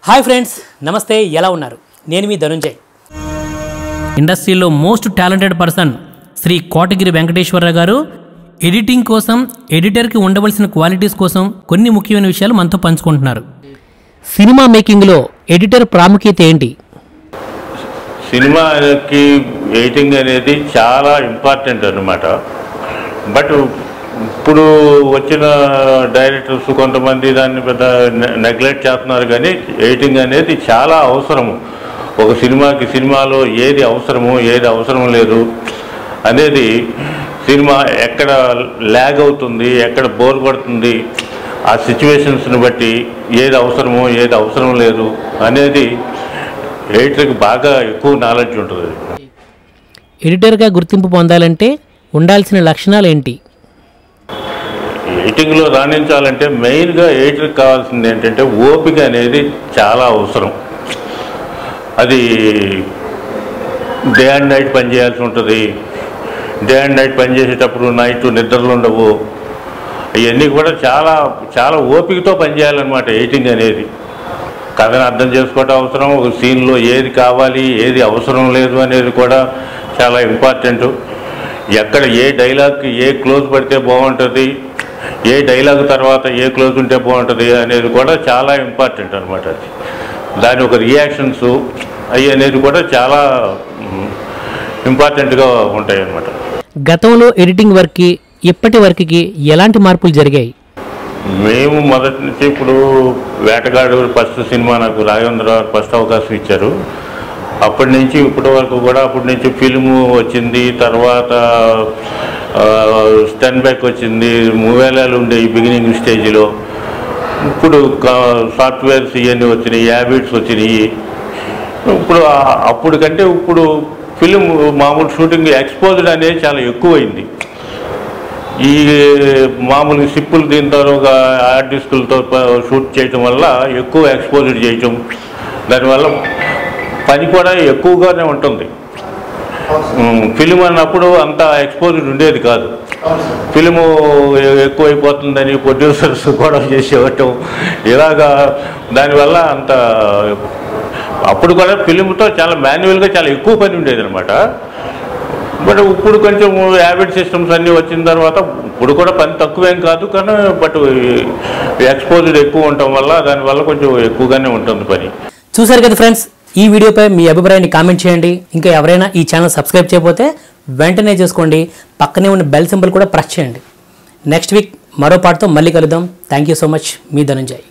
Hi friends, నమస్తే. ఎలా ఉన్నారు? నేను మీ ధనుంజయ్. ఇండస్ట్రీలో most talented person Shri Kotagiri Venkateswara Rao గారు ఎడిటింగ్ కోసం, ఎడిటర్కి ఉండవలసిన క్వాలిటీస్ కోసం కొన్ని ముఖ్యమైన విషయాలు మనతో పంచుకుంటున్నారు. సినిమా మేకింగ్లో ఎడిటర్ ప్రాముఖ్యత ఏంటి? సినిమాకి ఎడిటింగ్ అనేది చాలా ఇంపార్టెంట్ అన్నమాట. బట్ ఇప్పుడు వచ్చిన డైరెక్టర్స్ కొంతమంది దాన్ని పెద్ద నెగ్లెక్ట్ చేస్తున్నారు. కానీ ఎడిటింగ్ అనేది చాలా అవసరము. ఒక సినిమాలో ఏది అవసరము, ఏది అవసరం లేదు అనేది, సినిమా ఎక్కడ ల్యాగ్ అవుతుంది, ఎక్కడ బోర్ పడుతుంది, ఆ సిచ్యువేషన్స్ని బట్టి ఏది అవసరమో ఏది అవసరం లేదు అనేది ఎడిటర్కి బాగా ఎక్కువ నాలెడ్జ్ ఉంటుంది. ఎడిటర్గా గుర్తింపు పొందాలంటే ఉండాల్సిన లక్షణాలు ఏంటి? ఎడిటింగ్లో రాణించాలంటే మెయిన్గా ఎడిటర్కి కావాల్సింది ఏంటంటే ఓపిక అనేది చాలా అవసరం. అది డే అండ్ నైట్ పనిచేయాల్సి ఉంటుంది. డే అండ్ నైట్ పనిచేసేటప్పుడు నైట్ నిద్రలు ఉండవు. ఇవన్నీ కూడా చాలా చాలా ఓపికతో పనిచేయాలన్నమాట. ఎడిటింగ్ అనేది కథను అర్థం చేసుకోవటం అవసరం. ఒక సీన్లో ఏది కావాలి, ఏది అవసరం లేదు అనేది కూడా చాలా ఇంపార్టెంట్. ఎక్కడ ఏ డైలాగ్కి ఏ క్లోజ్ పడితే బాగుంటుంది, ఏ డైలాగ్ తర్వాత ఏ క్లోజ్ ఉంటే బాగుంటుంది అనేది కూడా చాలా ఇంపార్టెంట్ అనమాట. అది దాని ఒక రియాక్షన్స్ అవి అనేది కూడా చాలా ఇంపార్టెంట్గా ఉంటాయి అన్నమాట. గతంలో ఎడిటింగ్ వర్క్కి ఇప్పటి వర్క్కి ఎలాంటి మార్పులు జరిగాయి? మేము మొదటి నుంచి ఇప్పుడు వేటగాడు ఫస్ట్ సినిమా నాకు రాఘవేంద్ర ఫస్ట్ అవకాశం ఇచ్చారు. అప్పటి నుంచి ఇప్పటి వరకు కూడా, అప్పటి నుంచి ఫిల్ము వచ్చింది, తర్వాత స్టన్ బ్యాక్ వచ్చింది, మూవేలాలు ఉండేవి బిగినింగ్ స్టేజ్లో. ఇప్పుడు సాఫ్ట్వేర్స్ ఇవన్నీ వచ్చినాయి, యాబిట్స్ వచ్చినాయి. ఇప్పుడు అప్పుడు కంటే ఇప్పుడు ఫిలిం మామూలు షూటింగ్ ఎక్స్పోజ్డ్ అనేది చాలా ఎక్కువైంది. ఈ మామూలు సిప్పులు దీంతో ఒక హార్డ్ డిస్కులతో షూట్ చేయటం వల్ల ఎక్కువ ఎక్స్పోజ్డ్ చేయటం, దానివల్ల పని కూడా ఎక్కువగానే ఉంటుంది. ఫిలిం అన్నప్పుడు అంత ఎక్స్పోజ్డ్ ఉండేది కాదు. ఫిలిము ఎక్కువైపోతుందని ప్రొడ్యూసర్స్ కూడా చేసేవటం ఇలాగా, దానివల్ల అంత అప్పుడు కూడా ఫిలింతో చాలా మాన్యువల్గా చాలా ఎక్కువ పని ఉండేది అనమాట. బట్ ఇప్పుడు కొంచెం యాబిట్ సిస్టమ్స్ అన్నీ వచ్చిన తర్వాత ఇప్పుడు కూడా పని తక్కువేం కాదు, కానీ బట్ ఎక్స్పోజ్డ్ ఎక్కువ ఉండటం వల్ల దానివల్ల కొంచెం ఎక్కువగానే ఉంటుంది పని. చూసారు కదా ఫ్రెండ్స్, ఈ వీడియోపై మీ అభిప్రాయాన్ని కామెంట్ చేయండి. ఇంకా ఎవరైనా ఈ ఛానల్ సబ్స్క్రైబ్ చేయకపోతే వెంటనే చేసుకోండి. పక్కనే ఉన్న బెల్ సింబల్ కూడా ప్రెస్ చేయండి. నెక్స్ట్ వీక్ మరో పాటతో మళ్ళీ కలుద్దాం. Thank you so much. మీ ధనుంజయ్.